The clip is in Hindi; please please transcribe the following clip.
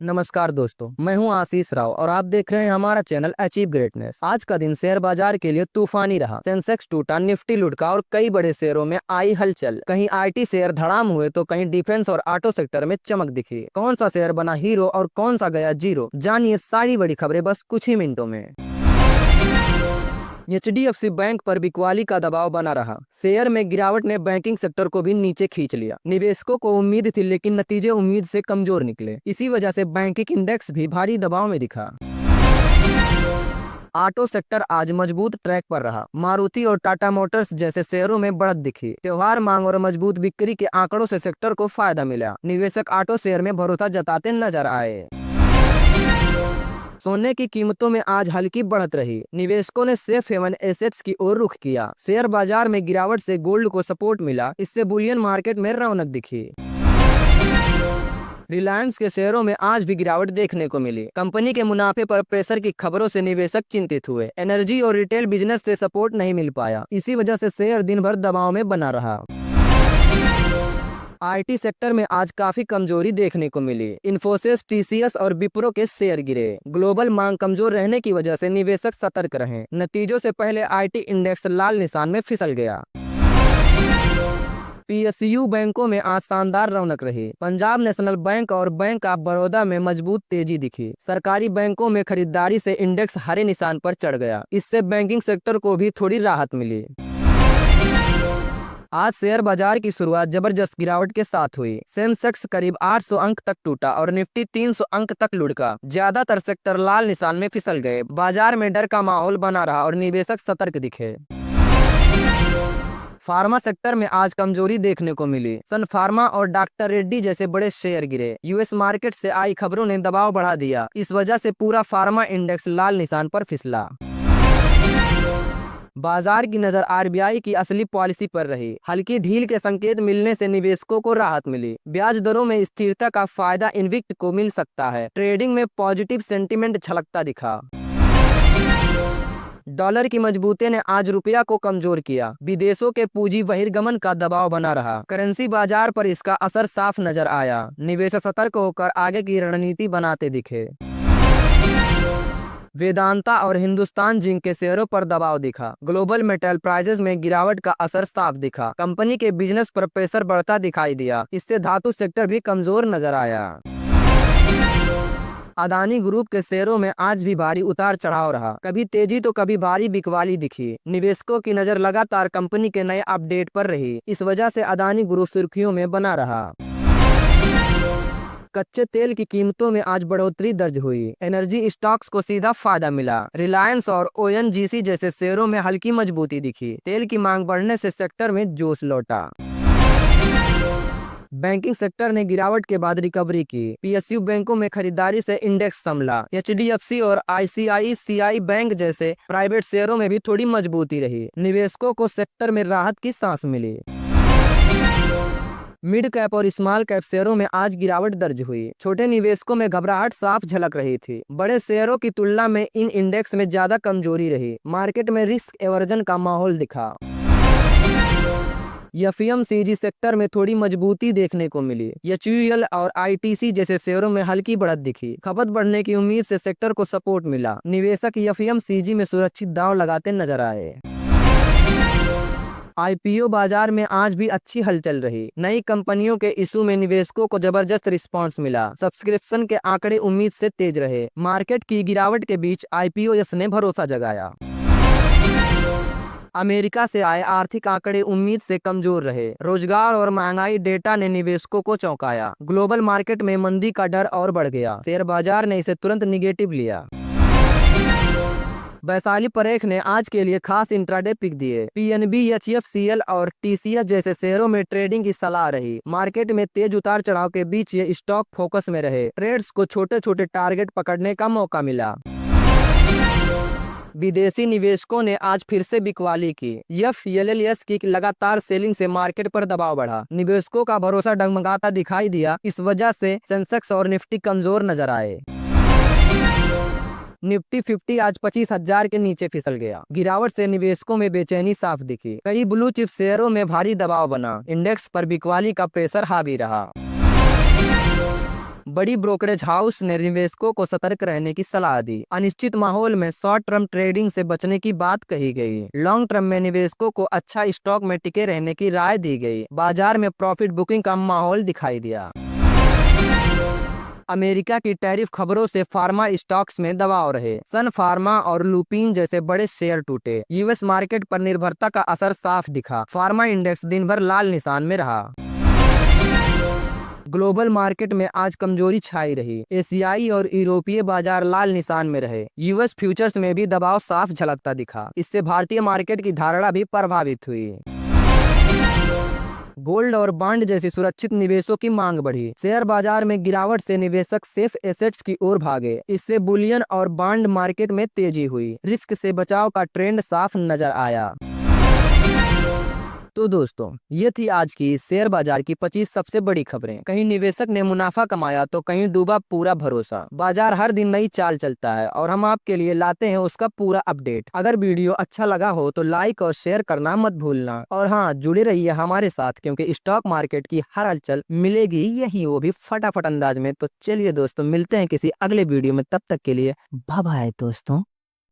नमस्कार दोस्तों, मैं हूं आशीष राव और आप देख रहे हैं हमारा चैनल अचीव ग्रेटनेस। आज का दिन शेयर बाजार के लिए तूफानी रहा। सेंसेक्स टूटा, निफ्टी लुढ़का और कई बड़े शेयरों में आई हलचल। कहीं आईटी शेयर धड़ाम हुए तो कहीं डिफेंस और ऑटो सेक्टर में चमक दिखी। कौन सा शेयर बना हीरो और कौन सा गया जीरो, जानिए सारी बड़ी खबरें बस कुछ ही मिनटों में। एचडीएफसी बैंक पर बिकवाली का दबाव बना रहा। शेयर में गिरावट ने बैंकिंग सेक्टर को भी नीचे खींच लिया। निवेशकों को उम्मीद थी लेकिन नतीजे उम्मीद से कमजोर निकले। इसी वजह से बैंकिंग इंडेक्स भी भारी दबाव में दिखा। ऑटो सेक्टर आज मजबूत ट्रैक पर रहा। मारुति और टाटा मोटर्स जैसे शेयरों में बढ़त दिखी। त्योहार मांग और मजबूत बिक्री के आंकड़ों से सेक्टर को फायदा मिला। निवेशक ऑटो शेयर में भरोसा जताते नजर आए। सोने की कीमतों में आज हल्की बढ़त रही। निवेशकों ने सेफ हेवन एसेट्स की ओर रुख किया। शेयर बाजार में गिरावट से गोल्ड को सपोर्ट मिला। इससे बुलियन मार्केट में रौनक दिखी। रिलायंस के शेयरों में आज भी गिरावट देखने को मिली। कंपनी के मुनाफे पर प्रेशर की खबरों से निवेशक चिंतित हुए। एनर्जी और रिटेल बिजनेस से सपोर्ट नहीं मिल पाया। इसी वजह से शेयर दिन भर दबाव में बना रहा। आईटी सेक्टर में आज काफी कमजोरी देखने को मिली। इन्फोसिस, टीसीएस और विप्रो के शेयर गिरे। ग्लोबल मांग कमजोर रहने की वजह से निवेशक सतर्क रहे। नतीजों से पहले आईटी इंडेक्स लाल निशान में फिसल गया। पीएसयू बैंकों में आज शानदार रौनक रही। पंजाब नेशनल बैंक और बैंक ऑफ बड़ौदा में मजबूत तेजी दिखी। सरकारी बैंकों में खरीदारी से इंडेक्स हरे निशान पर चढ़ गया। इससे बैंकिंग सेक्टर को भी थोड़ी राहत मिली। आज शेयर बाजार की शुरुआत जबरदस्त गिरावट के साथ हुई। सेंसेक्स करीब 800 अंक तक टूटा और निफ्टी 300 अंक तक लुढ़का। ज्यादातर सेक्टर लाल निशान में फिसल गए। बाजार में डर का माहौल बना रहा और निवेशक सतर्क दिखे। फार्मा सेक्टर में आज कमजोरी देखने को मिली। सन फार्मा और डॉक्टर रेड्डी जैसे बड़े शेयर गिरे। यूएस मार्केट से आई खबरों ने दबाव बढ़ा दिया। इस वजह से पूरा फार्मा इंडेक्स लाल निशान पर फिसला। बाजार की नजर आरबीआई की असली पॉलिसी पर रही। हल्की ढील के संकेत मिलने से निवेशकों को राहत मिली। ब्याज दरों में स्थिरता का फायदा इन्विक्ट को मिल सकता है। ट्रेडिंग में पॉजिटिव सेंटीमेंट झलकता दिखा। डॉलर की मजबूती ने आज रुपया को कमजोर किया। विदेशों के पूंजी बहिर्गमन का दबाव बना रहा। करेंसी बाजार पर इसका असर साफ नजर आया। निवेशक सतर्क होकर आगे की रणनीति बनाते दिखे। वेदांता और हिंदुस्तान जिंक के शेयरों पर दबाव दिखा। ग्लोबल मेटल प्राइसेस में गिरावट का असर साफ दिखा। कंपनी के बिजनेस पर प्रेशर बढ़ता दिखाई दिया। इससे धातु सेक्टर भी कमजोर नजर आया। अदानी ग्रुप के शेयरों में आज भी भारी उतार चढ़ाव रहा। कभी तेजी तो कभी भारी बिकवाली दिखी। निवेशकों की नजर लगातार कंपनी के नए अपडेट पर रही। इस वजह से अदानी ग्रुप सुर्खियों में बना रहा। कच्चे तेल की कीमतों में आज बढ़ोतरी दर्ज हुई। एनर्जी स्टॉक्स को सीधा फायदा मिला। रिलायंस और ओएनजीसी जैसे शेयरों में हल्की मजबूती दिखी। तेल की मांग बढ़ने से सेक्टर में जोश लौटा। बैंकिंग सेक्टर ने गिरावट के बाद रिकवरी की। पीएसयू बैंकों में खरीदारी से इंडेक्स संभला। एचडीएफसी और आईसीआईसीआई बैंक जैसे प्राइवेट शेयरों में भी थोड़ी मजबूती रही। निवेशकों को सेक्टर में राहत की सांस मिली। मिड कैप और स्मॉल कैप शेयरों में आज गिरावट दर्ज हुई। छोटे निवेशकों में घबराहट साफ झलक रही थी। बड़े शेयरों की तुलना में इन इंडेक्स में ज्यादा कमजोरी रही। मार्केट में रिस्क एवर्जन का माहौल दिखा। एफएमसीजी सेक्टर में थोड़ी मजबूती देखने को मिली। एचयूएल और आईटीसी जैसे शेयरों में हल्की बढ़त दिखी। खपत बढ़ने की उम्मीद से सेक्टर को सपोर्ट मिला। निवेशक एफएमसीजी में सुरक्षित दांव लगाते नजर आए। आईपीओ बाजार में आज भी अच्छी हलचल रही। नई कंपनियों के इशू में निवेशकों को जबरदस्त रिस्पांस मिला। सब्सक्रिप्शन के आंकड़े उम्मीद से तेज रहे। मार्केट की गिरावट के बीच आईपीओएस ने भरोसा जगाया। अमेरिका से आए आर्थिक आंकड़े उम्मीद से कमजोर रहे। रोजगार और महंगाई डेटा ने निवेशकों को चौंकाया। ग्लोबल मार्केट में मंदी का डर और बढ़ गया। शेयर बाजार ने इसे तुरंत निगेटिव लिया। वैशाली परेख ने आज के लिए खास इंट्राडे पिक दिए। पीएनबी, एचएफसीएल और टीसीएस जैसे शेयरों में ट्रेडिंग की सलाह रही। मार्केट में तेज उतार चढ़ाव के बीच ये स्टॉक फोकस में रहे। ट्रेड्स को छोटे छोटे टारगेट पकड़ने का मौका मिला। विदेशी निवेशकों ने आज फिर से बिकवाली की। एफएलएलएस की लगातार सेलिंग से मार्केट पर दबाव बढ़ा। निवेशकों का भरोसा डगमगाता दिखाई दिया। इस वजह से सेंसेक्स और निफ्टी कमजोर नजर आए। निफ्टी 50 आज 25,000 के नीचे फिसल गया। गिरावट से निवेशकों में बेचैनी साफ दिखी। कई ब्लू चिप शेयरों में भारी दबाव बना। इंडेक्स पर बिकवाली का प्रेशर हावी रहा। बड़ी ब्रोकरेज हाउस ने निवेशकों को सतर्क रहने की सलाह दी। अनिश्चित माहौल में शॉर्ट टर्म ट्रेडिंग से बचने की बात कही गई। लॉन्ग टर्म में निवेशकों को अच्छा स्टॉक में टिके रहने की राय दी गई। बाजार में प्रॉफिट बुकिंग का माहौल दिखाई दिया। अमेरिका की टैरिफ खबरों से फार्मा स्टॉक्स में दबाव रहे। सन फार्मा और लुपिन जैसे बड़े शेयर टूटे। यूएस मार्केट पर निर्भरता का असर साफ दिखा। फार्मा इंडेक्स दिन भर लाल निशान में रहा। ग्लोबल मार्केट में आज कमजोरी छाई रही। एशियाई और यूरोपीय बाजार लाल निशान में रहे। यूएस फ्यूचर्स में भी दबाव साफ झलकता दिखा। इससे भारतीय मार्केट की धारणा भी प्रभावित हुई। गोल्ड और बॉन्ड जैसी सुरक्षित निवेशों की मांग बढ़ी। शेयर बाजार में गिरावट से निवेशक सेफ एसेट्स की ओर भागे। इससे बुलियन और बॉन्ड मार्केट में तेजी हुई। रिस्क से बचाव का ट्रेंड साफ नजर आया। तो दोस्तों, ये थी आज की शेयर बाजार की 25 सबसे बड़ी खबरें। कहीं निवेशक ने मुनाफा कमाया तो कहीं डूबा पूरा भरोसा। बाजार हर दिन नई चाल चलता है और हम आपके लिए लाते हैं उसका पूरा अपडेट। अगर वीडियो अच्छा लगा हो तो लाइक और शेयर करना मत भूलना। और हाँ, जुड़े रहिए हमारे साथ, क्योंकि स्टॉक मार्केट की हर हलचल मिलेगी यही, वो भी फटाफट अंदाज में। तो चलिए दोस्तों, मिलते हैं किसी अगले वीडियो में। तब तक के लिए बाय बाय दोस्तों।